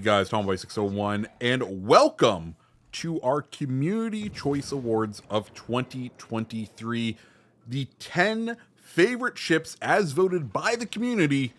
guys, Tomboy601, and welcome to our Community Choice Awards of 2023. The 10 favorite ships as voted by the community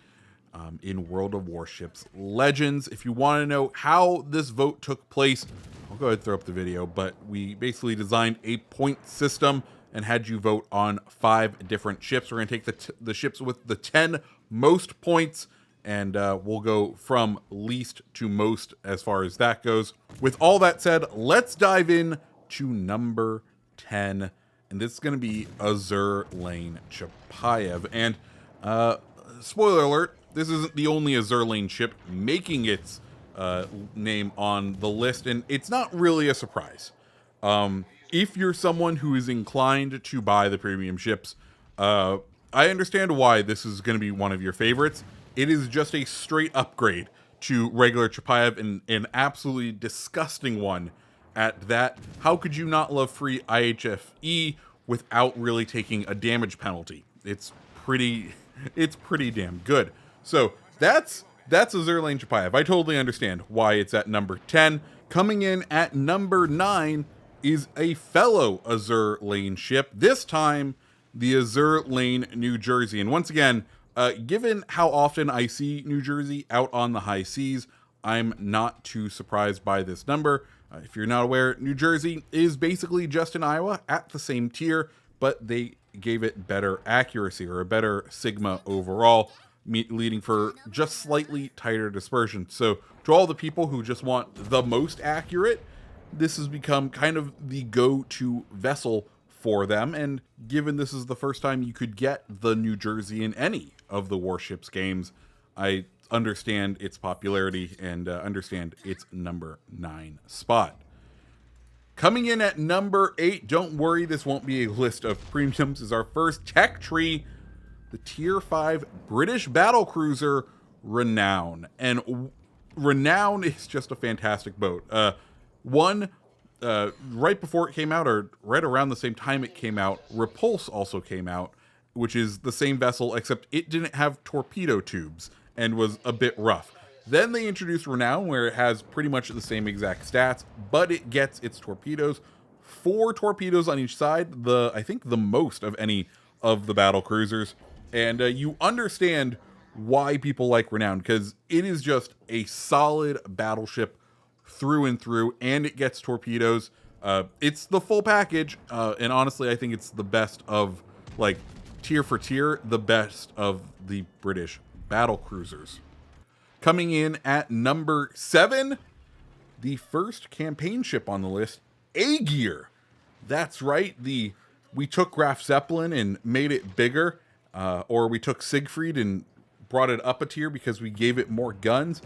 in World of Warships Legends. If you want to know how this vote took place, I'll go ahead and throw up the video, but we basically designed a point system and had you vote on 5 different ships. We're going to take the ships with the 10 most points, and we'll go from least to most as far as that goes. With all that said, let's dive in to number 10, and this is going to be Azur Lane Chapayev. And spoiler alert, this isn't the only Azur Lane ship making its name on the list, and it's not really a surprise. If you're someone who is inclined to buy the premium ships, I understand why this is going to be one of your favorites. It is just a straight upgrade to regular Chapayev, and an absolutely disgusting one at that. How could you not love free IHFE without really taking a damage penalty? It's pretty damn good. So that's Azur Lane Chapayev. I totally understand why it's at number 10. Coming in at number 9 is a fellow Azur Lane ship, this time the Azur Lane New Jersey. And once again, given how often I see New Jersey out on the high seas, I'm not too surprised by this number. If you're not aware, New Jersey is basically just in Iowa at the same tier, but they gave it better accuracy, or a better Sigma overall, leading for just slightly tighter dispersion. So to all the people who just want the most accurate, this has become kind of the go-to vessel for them. And given this is the first time you could get the New Jersey in any of the Warships games, I understand its popularity and understand its number 9 spot. Coming in at number 8, don't worry, this won't be a list of premiums, is our first tech tree, the Tier 5 British battlecruiser Renown. And Renown is just a fantastic boat. Right before it came out, or right around the same time it came out, Repulse also came out, which is the same vessel, except it didn't have torpedo tubes and was a bit rough. Then they introduced Renown, where it has pretty much the same exact stats, but it gets its torpedoes, 4 torpedoes on each side, I think the most of any of the battle cruisers. And you understand why people like Renown, because it is just a solid battleship through and through, and it gets torpedoes. It's the full package, and honestly, I think it's the best of, like, tier for tier, the best of the British battle cruisers. Coming in at number 7, the first campaign ship on the list, Aegir. That's right, we took Graf Zeppelin and made it bigger, or we took Siegfried and brought it up a tier because we gave it more guns.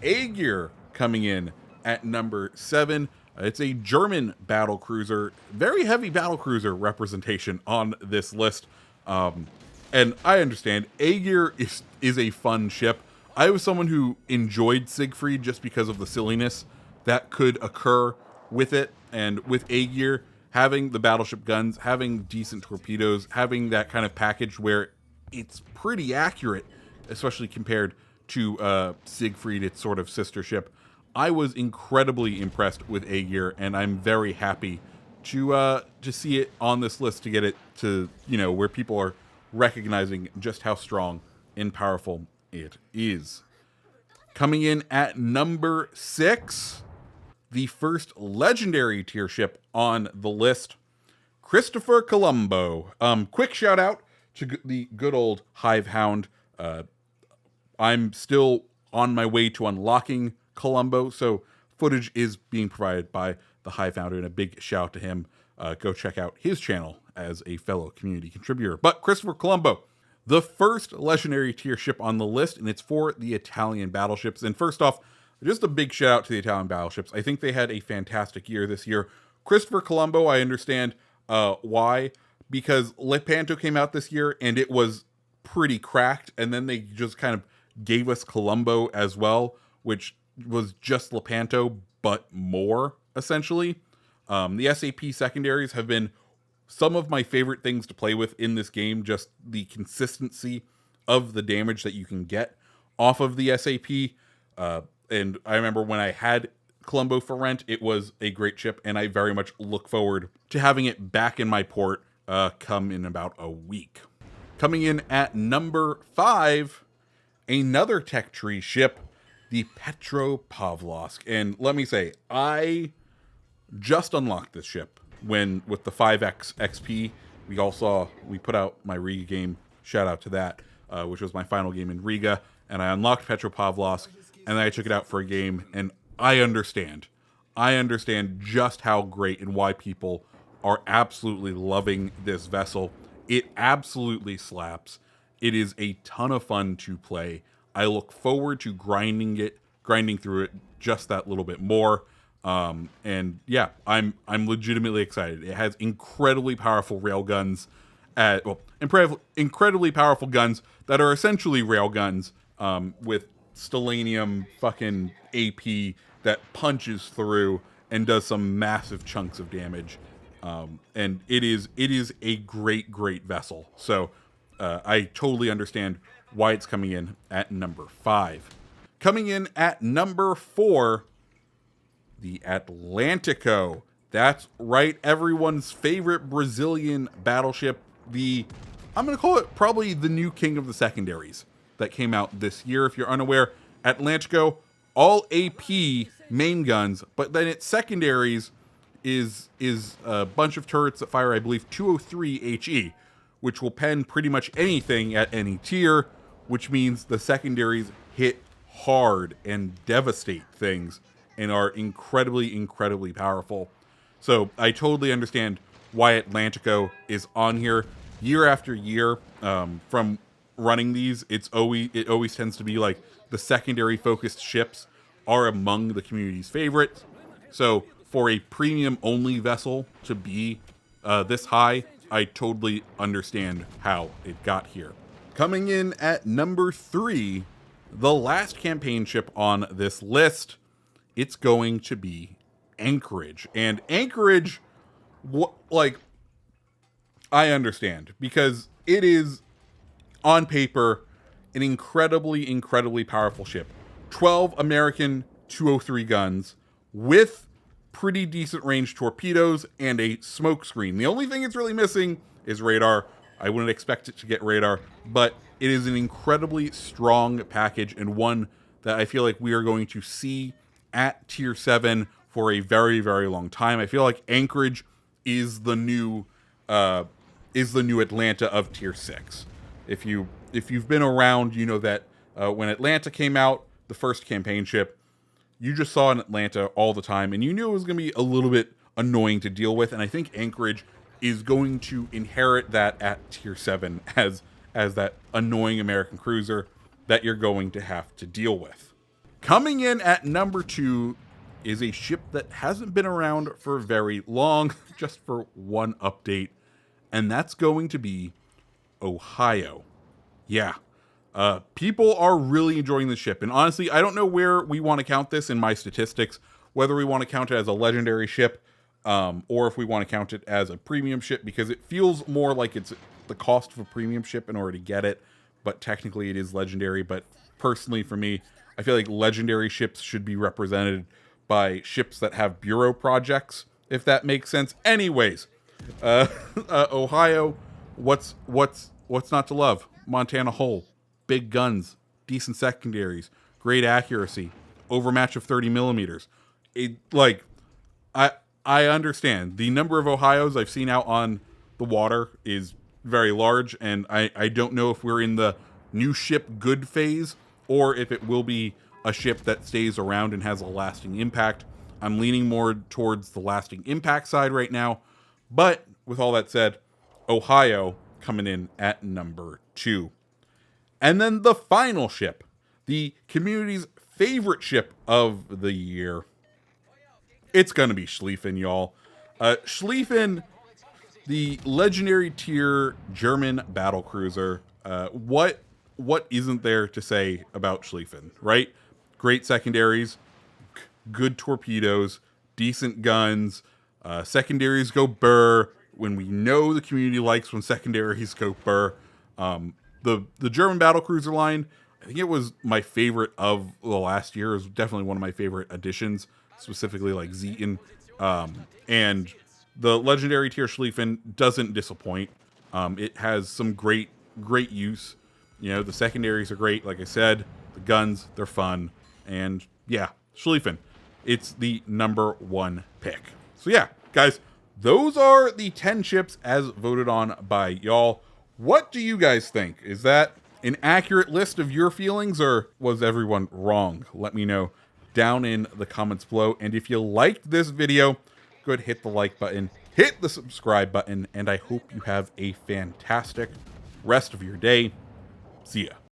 Aegir coming in at number 7. It's a German battle cruiser, very heavy battle cruiser representation on this list. And I understand Aegir is a fun ship. I was someone who enjoyed Siegfried just because of the silliness that could occur with it. And with Aegir, having the battleship guns, having decent torpedoes, having that kind of package where it's pretty accurate, especially compared to Siegfried, its sort of sister ship, I was incredibly impressed with Aegir, and I'm very happy to see it on this list, to get it to, where people are recognizing just how strong and powerful it is. Coming in at number 6, the first legendary tier ship on the list, Christopher Columbo. Quick shout out to the good old Hive Hound. I'm still on my way to unlocking Columbo, so footage is being provided by the Hive Hound, and a big shout to him. Go check out his channel as a fellow community contributor. But Christopher Columbo, the first legendary tier ship on the list, and it's for the Italian battleships. And first off, just a big shout out to the Italian battleships. I think they had a fantastic year this year. Christopher Columbo, I understand why, because Lepanto came out this year and it was pretty cracked, and then they just kind of gave us Columbo as well, which was just Lepanto but more, essentially. The SAP secondaries have been some of my favorite things to play with in this game, just the consistency of the damage that you can get off of the SAP. And I remember when I had Columbo for rent, it was a great ship, and I very much look forward to having it back in my port come in about a week. Coming in at number 5, another tech tree ship, the Petr Pavlos. And let me say, I just unlocked this ship when with the 5X XP. We put out my Riga game. Shout out to that, which was my final game in Riga, and I unlocked Petr Pavlos, and then I took it out for a game, and I understand just how great and why people are absolutely loving this vessel. It absolutely slaps. It is a ton of fun to play. I look forward to grinding through it just that little bit more. And yeah, I'm legitimately excited. It has incredibly powerful railguns, incredibly powerful guns that are essentially railguns, with stellanium fucking AP that punches through and does some massive chunks of damage. And it is a great vessel. So I totally understand why it's coming in at number 5. Coming in at number 4, the Atlantico. That's right, everyone's favorite Brazilian battleship. I'm going to call it probably the new king of the secondaries that came out this year. If you're unaware, Atlantico, all AP main guns, but then its secondaries is a bunch of turrets that fire, I believe, 203 HE, which will pen pretty much anything at any tier, which means the secondaries hit hard and devastate things and are incredibly powerful. So I totally understand why Atlantico is on here year after year. From running these, it always tends to be like the secondary focused ships are among the community's favorites. So for a premium only vessel to be this high, I totally understand how it got here. Coming in at number 3, the last campaign ship on this list, it's going to be Anchorage. And Anchorage, I understand, because it is, on paper, an incredibly powerful ship. 12 American 203 guns with pretty decent range torpedoes and a smoke screen. The only thing it's really missing is radar. I wouldn't expect it to get radar, but it is an incredibly strong package and one that I feel like we are going to see at tier 7 for a very long time. I feel like Anchorage is the new Atlanta of tier 6. If you've been around, you know that when Atlanta came out, the first campaign ship, you just saw an Atlanta all the time, and you knew it was going to be a little bit annoying to deal with. And I think Anchorage is going to inherit that at tier 7 as that annoying American cruiser that you're going to have to deal with. Coming in at number 2 is a ship that hasn't been around for very long, just for one update, and that's going to be Ohio. Yeah. People are really enjoying the ship, and honestly, I don't know where we want to count this in my statistics, whether we want to count it as a legendary ship, or if we want to count it as a premium ship, because it feels more like it's the cost of a premium ship in order to get it, but technically it is legendary. But personally, for me, I feel like legendary ships should be represented by ships that have bureau projects, if that makes sense. Anyways, Ohio, what's not to love? Montana Hull, big guns, decent secondaries, great accuracy, overmatch of 30 millimeters. I understand the number of Ohios I've seen out on the water is very large, and I don't know if we're in the new ship good phase or if it will be a ship that stays around and has a lasting impact. I'm leaning more towards the lasting impact side right now. But with all that said, Ohio coming in at number 2. And then the final ship, the community's favorite ship of the year, it's going to be Schlieffen, y'all. Schlieffen, the legendary tier German battlecruiser. What isn't there to say about Schlieffen, right? Great secondaries, good torpedoes, decent guns. Secondaries go burr when we know the community likes when secondaries go burr. The German battlecruiser line, I think it was my favorite of the last year. It was definitely one of my favorite additions, specifically like Zeton. And the legendary tier Schlieffen doesn't disappoint. It has some great use. You know, the secondaries are great. Like I said, the guns, they're fun. And yeah, Schlieffen, it's the #1 pick. So yeah, guys, those are the 10 chips as voted on by y'all. What do you guys think? Is that an accurate list of your feelings, or was everyone wrong? Let me know down in the comments below. And if you liked this video, go ahead, hit the like button, hit the subscribe button, and I hope you have a fantastic rest of your day. See ya.